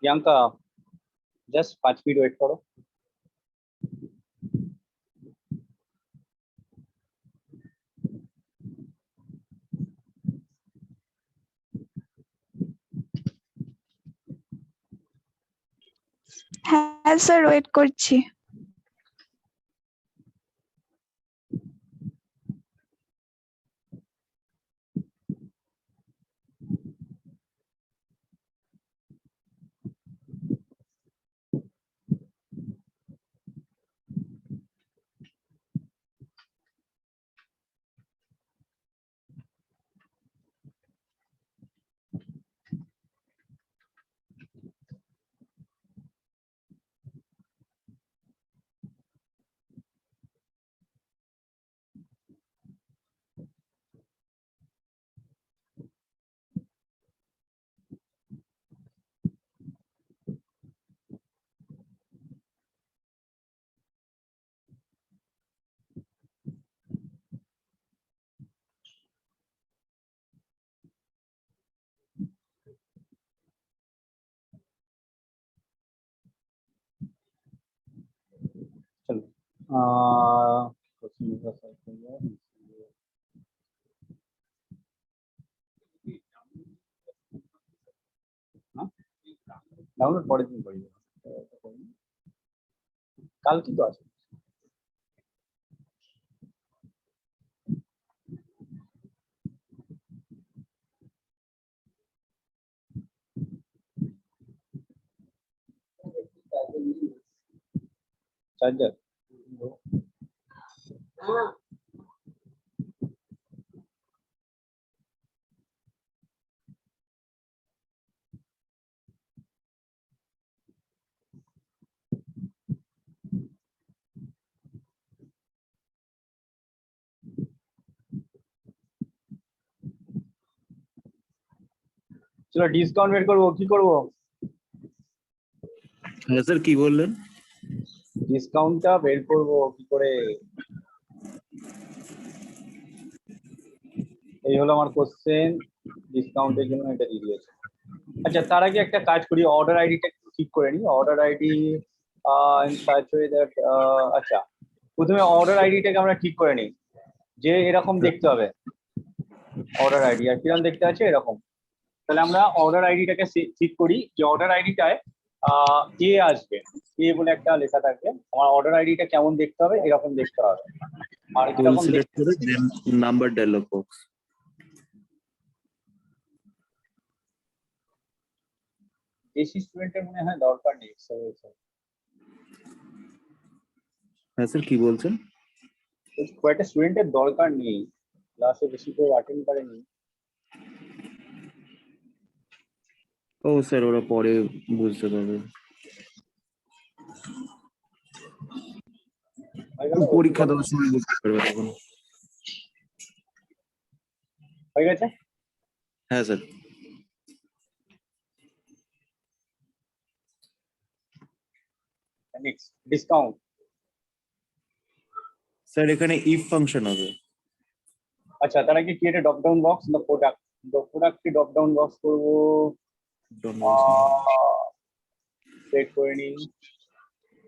Priyanka just 5 minute wait करो। হ্যাঁ sir wait করছি। चलो ডাউনলোড পরের দিন করি, কালকে তো আছে। चार्जर चलो डिस्काउंट বের করব, কি করব? হ্যাঁ স্যার কি বললেন? ডিসকাউন্টটা বের করব কি করে? এই হলো আমার কোশ্চেন, ডিসকাউন্টের জন্য এটা দিয়ে দিয়েছে। আচ্ছা তার আগে একটা কাজ করি, অর্ডার আইডিটা একটু ঠিক করে নিই। Order ID in such way that, আচ্ছা প্রথমে অর্ডার আইডিটাকে আমরা ঠিক করে নিই যে এরকম দেখতে হবে। অর্ডার আইডি আর কিরকম দেখতে আছে এরকম। তাহলে আমরা অর্ডার আইডিটাকে ঠিক করি যে অর্ডার আইডিটায় এ আসবে, এ বলে একটা লেখা থাকবে। আমার অর্ডার আইডিটা কেমন দেখতে হবে? এরকম দেখতে হবে। আর কিরকম সিলেক্ট করে দেন নাম্বার ডায়লগ বক্স। বেশি স্টুডেন্টের মনে হয় দরকার নেই স্যার। হ্যাঁ স্যার কি বলছেন? কয়েকটা স্টুডেন্টের দরকার নেই, ক্লাসে বেশি করে অ্যাটেন্ড করেনি। ও স্যার ওরা পরে বুঝতে পারবে। পরীক্ষা দেওয়ার সময় বুঝতে পারবে তখন। হয়ে গেছে? হ্যাঁ স্যার। Next discount. স্যার এখানে ইফ ফাংশন হবে। আচ্ছা তার আগে create drop down box, the product কি ড্রপ ডাউন বক্স করব? সেট করে নিই।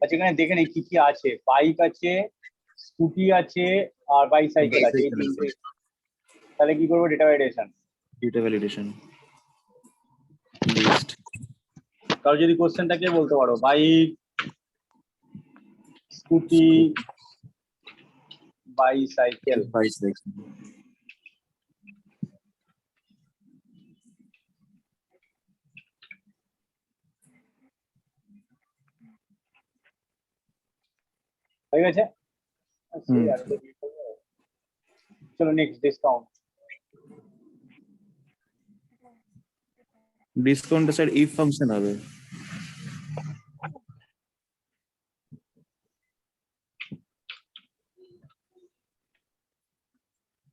আচ্ছা এখানে দেখে নিই কি কি আছে। বাইক আছে, স্কুটি আছে আর বাইসাইকেল আছে, এই তিনটে। তাহলে কি করবো? Data validation. Data validation list. কারো যদি কোশ্চেন থাকে বলতে পারো। Bike, scooty, bicycle. হয়ে গেছে? চলো নেক্সট ডিসকাউন্ট। ডিসকাউন্টটা স্যার ইফ ফাংশন হবে।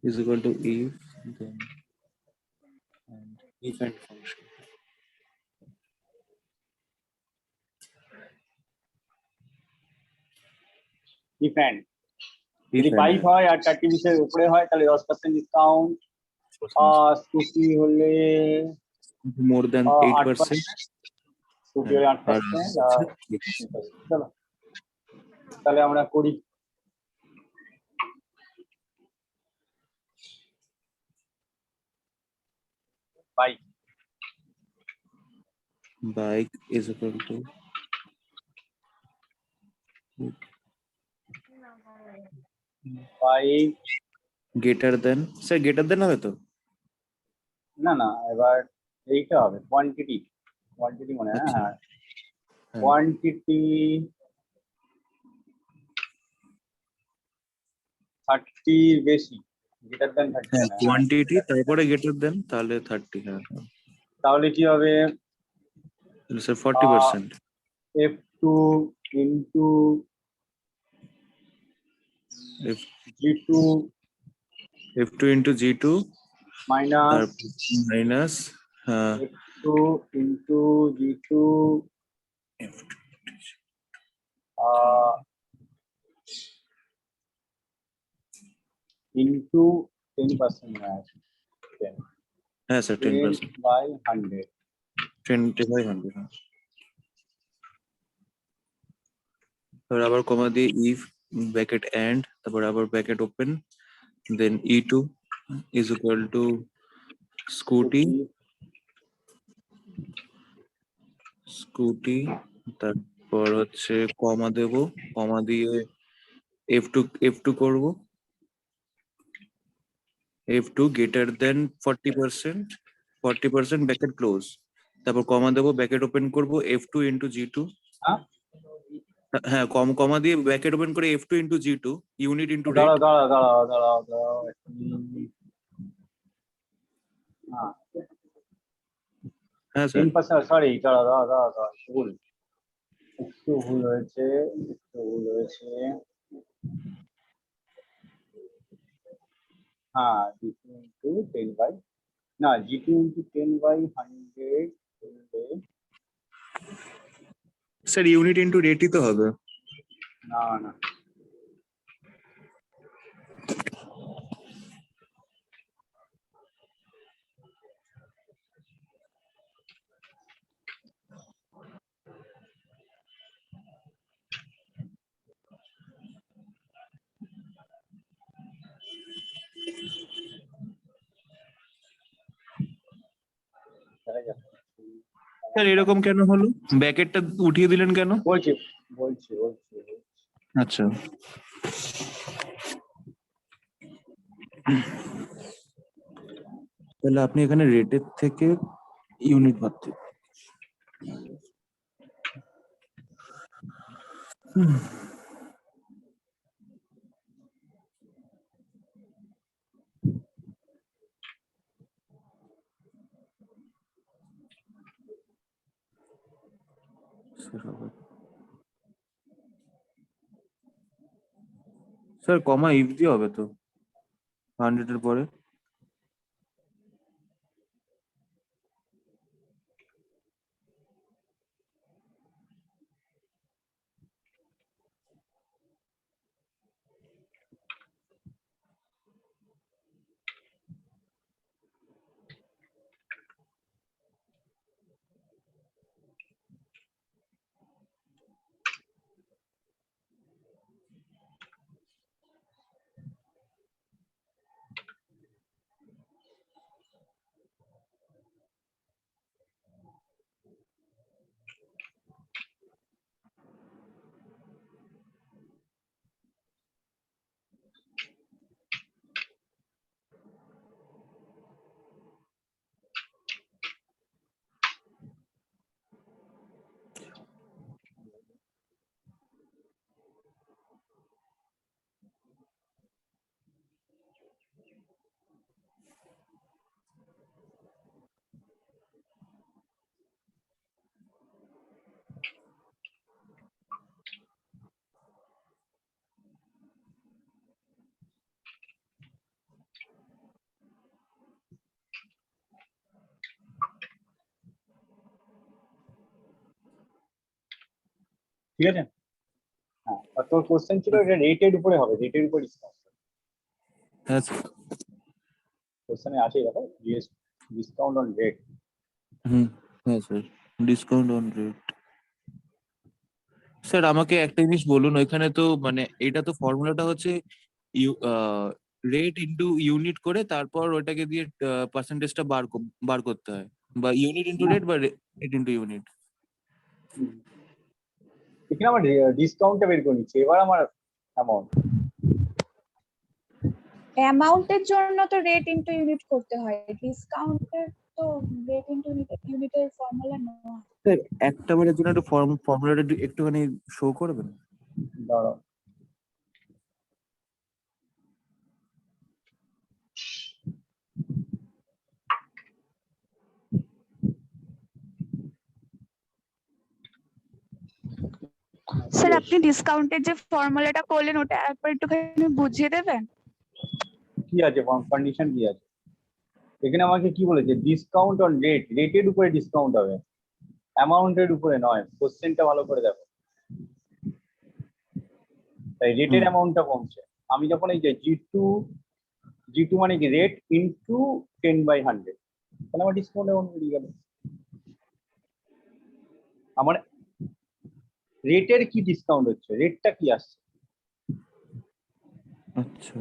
is equal to if then and if and function. If and যদি বাইক হয় আর 30 এর উপরে হয় তাহলে 10% ডিসকাউন্ট। স্কুটি হলে more than 8%, স্কুটির 8% আর 10%। চলো তাহলে আমরা করি। Bike Bike is equal to bike greater than, sir greater than হবে তো? না না, এবার এইটা হবে কোয়ান্টিটি। কোয়ান্টিটি মনে হয়, আচ্ছা। হ্যাঁ হ্যাঁ। কোয়ান্টিটি 30 বেশি, গ্রেটার দ্যান 30 হ্যাঁ, মনে হয়। কোয়ান্টিটি তারপরে greater than, তাহলে 30। হ্যাঁ তাহলে কি হবে? Sir 40%। F2 into F G2 F2 into G2 minus তারপর minus F2 into G2 into 10% মনে হয়। 10 হ্যাঁ স্যার 10%, by 100। 10/100। হ্যাঁ, তারপর আবার কমা দিয়ে if ব্র্যাকেট and, তারপর আবার bracket open, then E2 is equal to scooty, তারপর হচ্ছে কমা দেব, কমা দিয়ে F2 করব, F2 greater than 40% bracket close, তারপর কমা দেব, ব্র্যাকেট ওপেন করব, F2 into G2। হ্যাঁ হ্যাঁ, কমা দিয়ে ব্র্যাকেট ওপেন করে F2 into G2 unit into rate. দাঁড়াও একটু মিনিট। হ্যাঁ হ্যাঁ স্যার 10%, সরি দাঁড়াও ভুল, একটু ভুল হয়েছে। হ্যাঁ G2 into 10 by, না G2 into 10 by 100 করলে, স্যার ইউনিট ইনটু রেটই তো হবে। না দেখা যাক। স্যার এরকম কেন হলো? ব্র্যাকেটটা উঠিয়ে দিলেন কেন? বলছি। আচ্ছা, তাহলে আপনি এখানে রেটের থেকে ইউনিট বাদ দিন। স্যার কমা ইফ দিয়ে হবে তো 100 এর পরে? ঠিক আছে। হ্যাঁ, আর তোর কোশ্চেন ছিল এটা রেটের উপরে হবে, রেটের উপর ডিসকাউন্ট। হ্যাঁ স্যার। কোশ্চেনে আছে দেখো, ডিসকাউন্ট অন রেট। হ্যাঁ sir, discount on rate. Sir আমাকে একটা জিনিস বলুন, ওইখানে তো মানে এটা তো ফর্মুলাটা হচ্ছে রেট ইনটু ইউনিট করে তারপর ওটাকে দিয়ে পার্সেন্টেজটা বার করতে হয়, বা ইউনিট ইনটু রেট বা রেট ইনটু ইউনিট। এখানে আমার ডিসকাউন্টটা বের করে নিচ্ছে, এবার আমার অ্যামাউন্ট। অ্যামাউন্টের জন্য তো রেট ইনটু ইউনিট করতে হয়, ডিসকাউন্টের তো রেট ইনটু ইউনিটের ফর্মুলা নয়। স্যার একটা বারের জন্য একটু ফর্মুলাটা একটুখানি শো করবেন। দাঁড়াও, স্যার আপনি ডিসকাউন্টের যে ফর্মুলাটা করলেন ওটা একবার একটুখানি বুঝিয়ে দেবেন? কি আছে কন্ডিশন কি আছে এখানে? আমাকে কি বলেছে? ডিসকাউন্ট অন রেট, রেটের উপরে ডিসকাউন্ট হবে, অ্যামাউন্টের উপরে নয়। কোশ্চেনটা ভালো করে দেখো, তাই রেটের অ্যামাউন্টটা কমছে। আমি যখন এই যে জি টু মানে কি রেট ইনটু 10/100, তাহলে আমার ডিসকাউন্ট অ্যামাউন্ট বেরিয়ে গেল। আমার রেটের কি ডিসকাউন্ট হচ্ছে, রেটটা কি আসছে? আচ্ছা,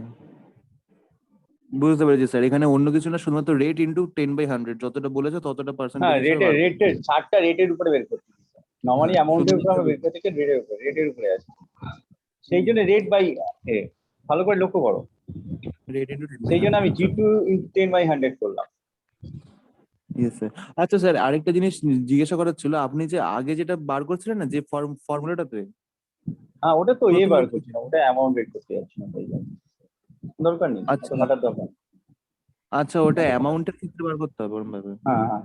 বুঝতে পেরেছি স্যার। এখানে অন্য কিছু না, শুধুমাত্র রেট ইনটু 10/100 যতটা বলেছে ততটা পার্সেন্টেজ হ্যাঁ, হিসেবে বার করতে রেটের হবে। ছাড়টা রেটের উপরে বের করতে দিচ্ছে। নর্মালি হ্যাঁ, অ্যামাউন্টের উপরে শুধুমাত্র আমরা বের করতে থেকে রেটের উপরে আছে, সেই জন্য রেট বাই এ। ভালো করে লক্ষ্য করো, রেট ইনটু সেই জন্য আমি 10/100। G2 × 10/100 করলাম। Yes sir. আচ্ছা স্যার, আরেকটা জিনিস জিজ্ঞাসা করার ছিল, আপনি যে আগে যেটা বার করছিলেন না যে ফর্মুলাটাতে, হ্যাঁ, ওটা তো প্রথমে বার করছি না, ওটা অ্যামাউন্ট বের করতে যাচ্ছি না, তাই জন্য দরকার নেই, অত আচ্ছা ঘাটার দরকার নেই। আচ্ছা, ওটা অ্যামাউন্টের ক্ষেত্রে বার করতে হবে ওরম ভাবে। হ্যাঁ হ্যাঁ,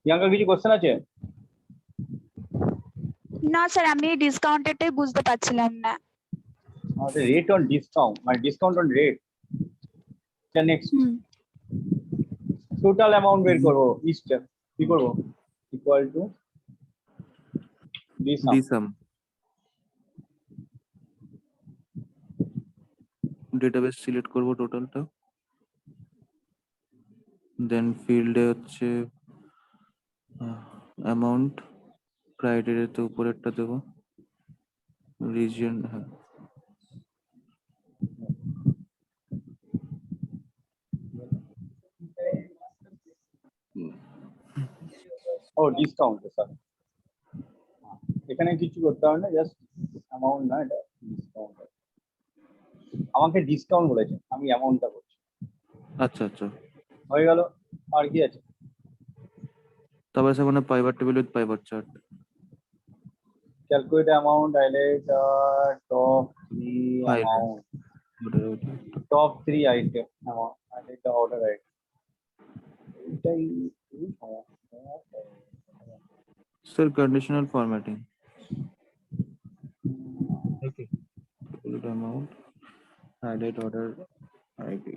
প্রিয়াঙ্কা কিছু কোশ্চেন আছে? না স্যার, আমি ডিসকাউন্টেরটাই বুঝতে পারছিলাম না। আমাদের রেট অন ডিসকাউন্ট মানে discount on rate. Next hmm. Total amount বের করবো, ইস্টা কি করবো? Equal to DSUM. DSUM, database select করব টোটালটা, দেন ফিল্ডে হচ্ছে অ্যামাউন্ট, ক্রাইটেরিয়াতে উপরেরটা দেবো, রিজিয়ন। হ্যাঁ, ও ডিসকাউন্ট স্যার, এখানে কিছু করতে হবে না, জাস্ট অ্যামাউন্ট না, এটা ডিসকাউন্ট। আমাকে ডিসকাউন্ট বলেছে, আমি অ্যামাউন্টটা করছি, আচ্ছা আচ্ছা। হয়ে গেল। আর কি আছে? তারপরে সেখানে pivot table with pivot chart. Calculate amount, highlight top 3 highlight, amount, top 3 item amount, highlight the order item. এটাই খুবই সমস্যা। Sir conditional formatting. Okay, calculate amount, highlight order ID.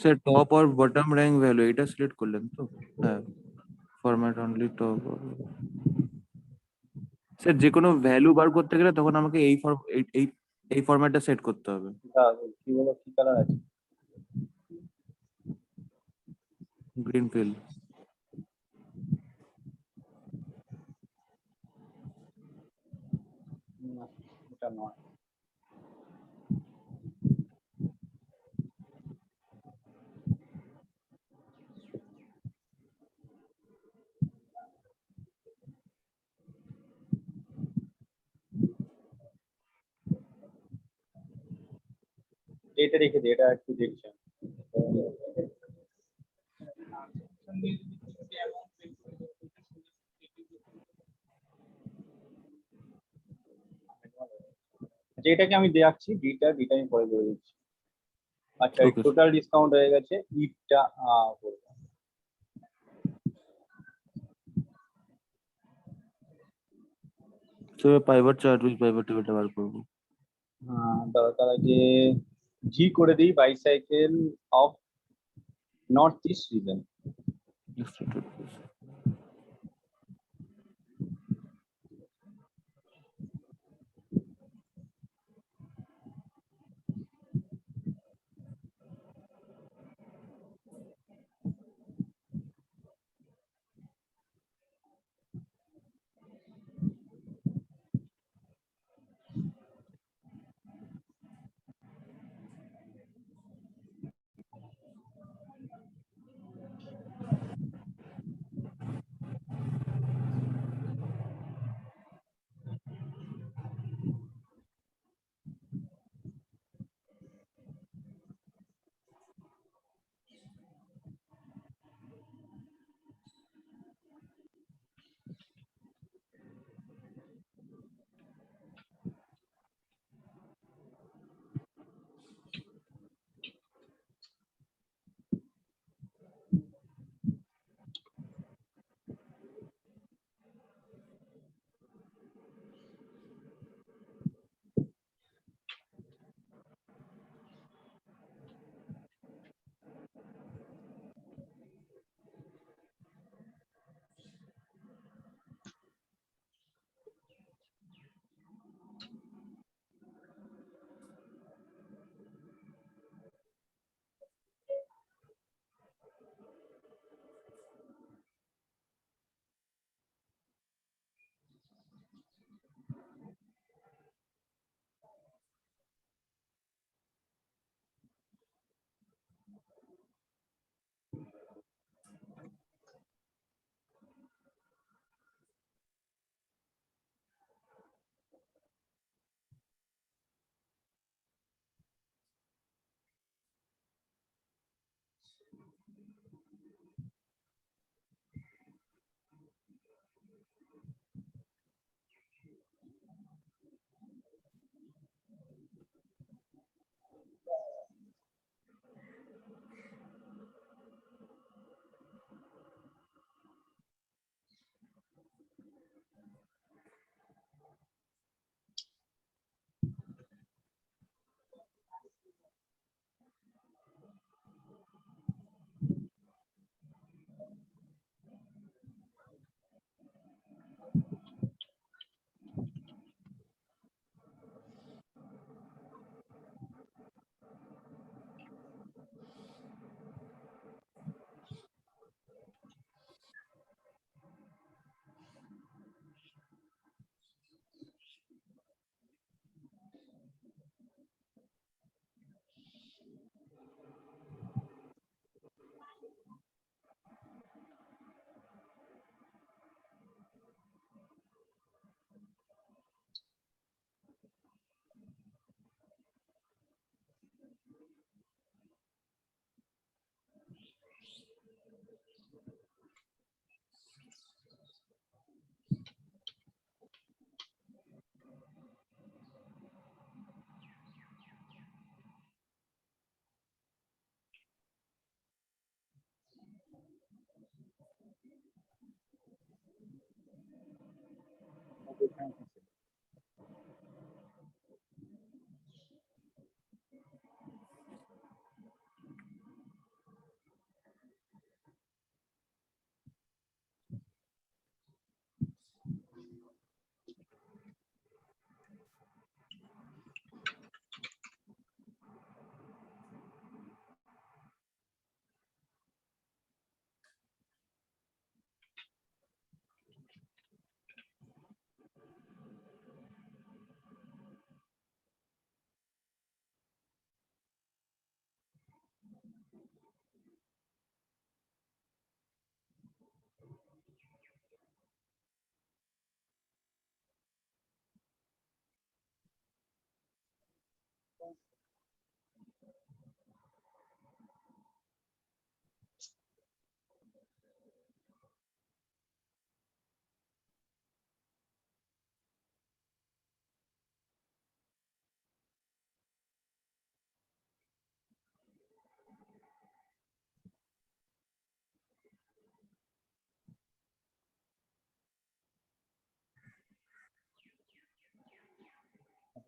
Sir top আর বটম র্যাঙ্ক ভ্যালু এটা select করলেন তো? হ্যাঁ, format only top. Sir যে কোনো ভ্যালু বার করতে গেলে তখন আমাকে এই ফরম্যাটটা সেট করতে হবে। কি বলো, কি কালার আছে? Green fill. না, এটা নয়। এটা রেখে দিই, এটা একটু দেখছি। আচ্ছা, এটাকে আমি দেখাচ্ছি, ডিটা আমি পরে করে দিচ্ছি। আচ্ছা, ওকে। টোটাল ডিসকাউন্ট হয়ে গেছে, ইটটা বলবো। সেভাবে পাইভট চার্ট উইথ পাইভট টেবিলটা বার করবো। হ্যাঁ, তার আগে জি করে দিই bicycle of north east reason.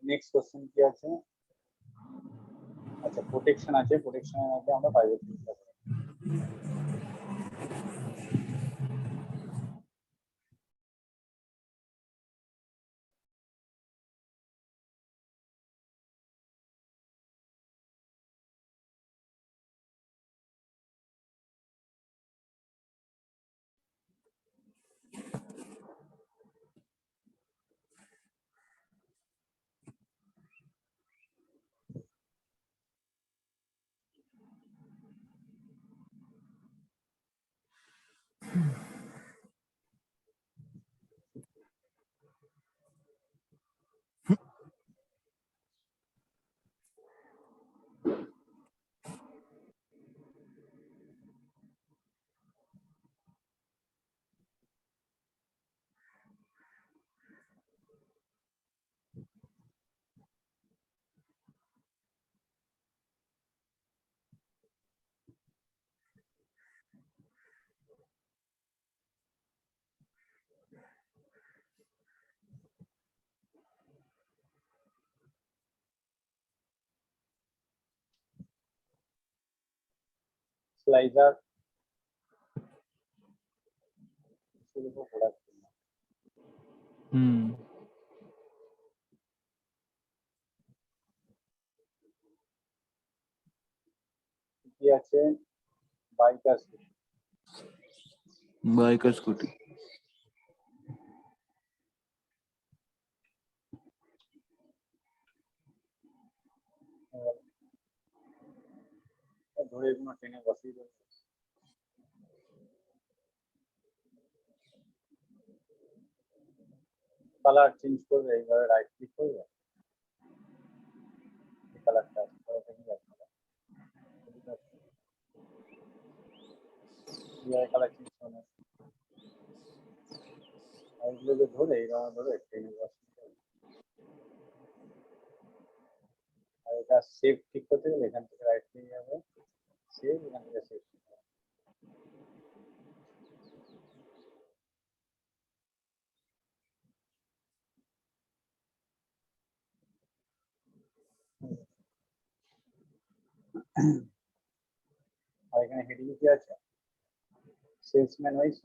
Next question কি আছে? আচ্ছা, প্রোটেকশন আছে, প্রোটেকশনের মধ্যে আমরা প্রাইভেট লিখতে পারি। Slicer product. হুম কি আছে? বাইকার বাইক আর স্কুটি। ধরে এগুলো ট্রেনে বসিয়ে দেবে। কালার চেঞ্জ করবে, এইভাবে রাইট ক্লিক করবে, কালারটা কালার চেঞ্জ করবে, এইগুলোকে ধরে এইভাবে ধরে ট্রেনে বসিয়ে দেবে। আর এটা সেভ ঠিক করতে গেলে এখান থেকে রাইট ক্লিক যাবে, সেভ, এখান থেকে সেভ। আর এখানে হেডিং কি আছে? Salesman wise.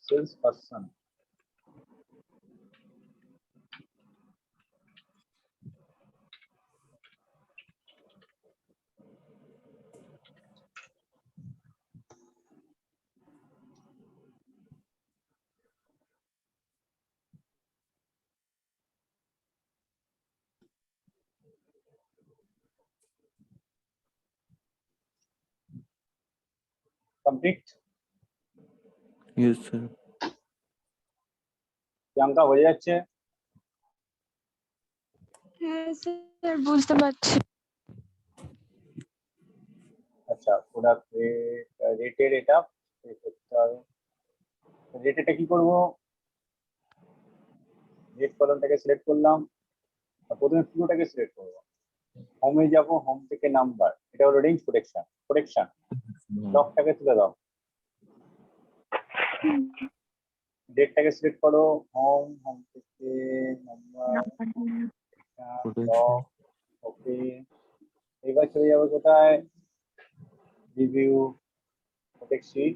Sales person. Complete. Yes sir. Priyanka হয়ে যাচ্ছে? হ্যাঁ স্যার, বুঝতে পারছি। আচ্ছা, প্রোডাক্ট রেটের এটা করতে হবে। রেটেটা কি করবো? রেট কলমটাকে সিলেক্ট করলাম, প্রথমে পুরোটাকে সিলেক্ট করবো, হোমে যাব, হোম থেকে নাম্বার, এটা হলো রেঞ্জ প্রোটেকশন। প্রোটেকশন লকটাকে তুলে দাও, ডেটটাকে সিলেক্ট করো, হোম, হোম থেকে নাম্বার, লক, ওকে। এবার চলে যাবো কোথায়? রিভিউ, প্রোটেকশন,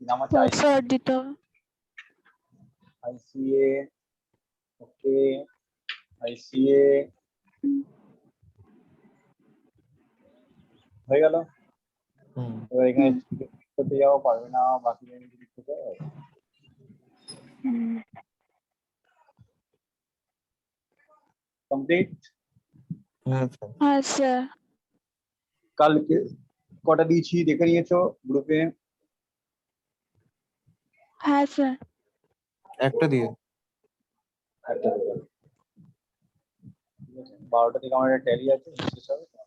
নাম আছে পাসওয়ার্ড দিতে হবে। আইসিএ, ওকে, আইসিএ হয়ে গেল। এবার এখানে করতে যাওয়া পারবে না, বাকি কমপ্লিট। হ্যাঁ স্যার। কালকে কটা দিয়েছি দেখে নিয়েছো গ্রুপে? হ্যাঁ স্যার। একটা দিয়ে। একটা দেবে। ঠিক আছে, 12টা থেকে আমার একটা ট্যালি আছে, শেষ হবে তো?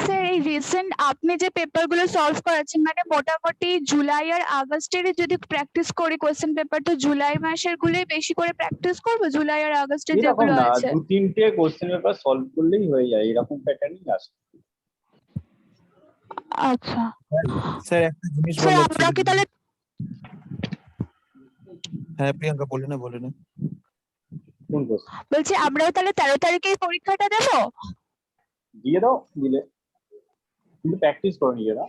স্যার এই রিসেন্ট আপনি যে পেপার গুলো সলভ করাচ্ছেন মানে মোটামুটি জুলাই আর আগস্টেরই যদি প্র্যাকটিস করি কোশ্চেন পেপার, তো জুলাই মাসের গুলোই বেশি করে প্র্যাকটিস করবো, জুলাই আর আগস্টের এরকম যেগুলো না, আছে। 2-3টে কোশ্চেন পেপার সলভ করলেই হয়ে যায়, এরকম প্যাটার্নই আসে। আচ্ছা স্যার একটা জিনিস স্যার বলার আমরা ছিল। কি তাহলে হ্যাঁ প্রিয়াঙ্কা বলে না বলে না। কোন কোশ্চেন? বলছি আমরাও তাহলে 13 তারিখে এই পরীক্ষাটা দেবো? দিয়ে দাও, দিলে কিন্তু প্র্যাকটিস করো নিজেরা।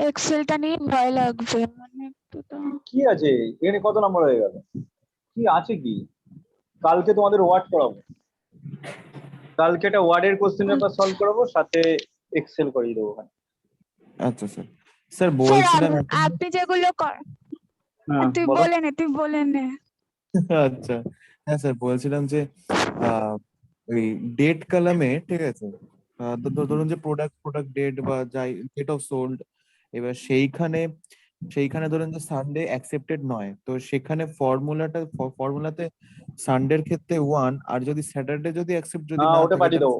এক্সেলটা নিয়ে ভয় লাগছে মানে একটু তো। কি আছে এখানে, কত নম্বর হয়ে গেল? কি আছে কি? কালকে তোমাদের ওয়ার্ড করাবো, কালকে একটা ওয়ার্ডের কোশ্চেন পেপার সলভ করাবো, সাথে এক্সেল করিয়ে দেবো ওখানে। আচ্ছা স্যার। স্যার স্যার বলছিলাম একটা- আপনি যেগুলো হ্যাঁ তুই বলো। বলে নে তুই বলে নে। আচ্ছা হ্যাঁ স্যার বলছিলাম যে ওই ডেট কলামে ঠিক আছে, ধরুন যে প্রোডাক্ট ডেট বা যাই ডেট অফ সোল্ড, এবার সেইখানে ধরুন যে সানডে অ্যাকসেপ্টেড নয়, তো সেখানে ফর্মুলাতে সানডের ক্ষেত্রে 1, আর যদি স্যাটারডে যদি অ্যাকসেপ্ট যদি না ওটা থাকে পাঠিয়ে তাহলে দেবো,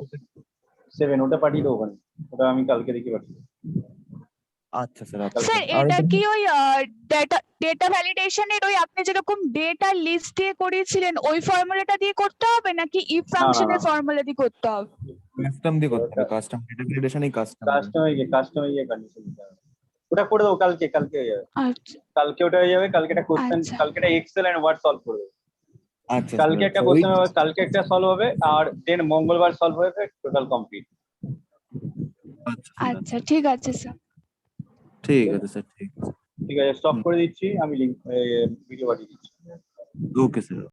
7 ওটা পাঠিয়ে দেবো ওখানে, ওটা আমি কালকে দেখে পাঠিয়ে দেবো। আচ্ছা স্যার আচ্ছা স্যার আর এটা একটা কি ওই ডেটা ভ্যালিডেশনের ওই আপনি যেরকম ডেটা লিস্ট দিয়ে করিয়েছিলেন ওই ফর্মুলাটা দিয়ে করতে হবে নাকি ইফ না, ফাংশনের না। ফর্মুলা দিয়ে করতে হবে? কাস্টম দিয়ে করতে হবে, কাস্টম ডেটা ভ্যালিডেশনই কাস্টম। কাস্টমার কন্ডিশন দিতে হবে। ওটা করে দেবো কালকে হয়ে যাবে। আচ্ছা কালকে ওটা হয়ে যাবে, কালকে একটা কোশ্চেন, আচ্ছা কালকে একটা এক্সেল এন্ড ওয়ার্ড সলভ করে দেবো। আচ্ছা কালকে স্যার একটা আচ্ছা ওই কোশ্চেন হবে, কালকে একটা সলভ হবে, আর দেন মঙ্গলবার সলভ হবে, টোটাল কমপ্লিট। আচ্ছা স্যার আচ্ছা ঠিক আছে স্যার। ঠিক আছে স্যার ঠিক আছে। ঠিক আছে, স্টপ করে দিচ্ছি আমি, লিঙ্ক ভিডিও পাঠিয়ে দিচ্ছি। Okay sir.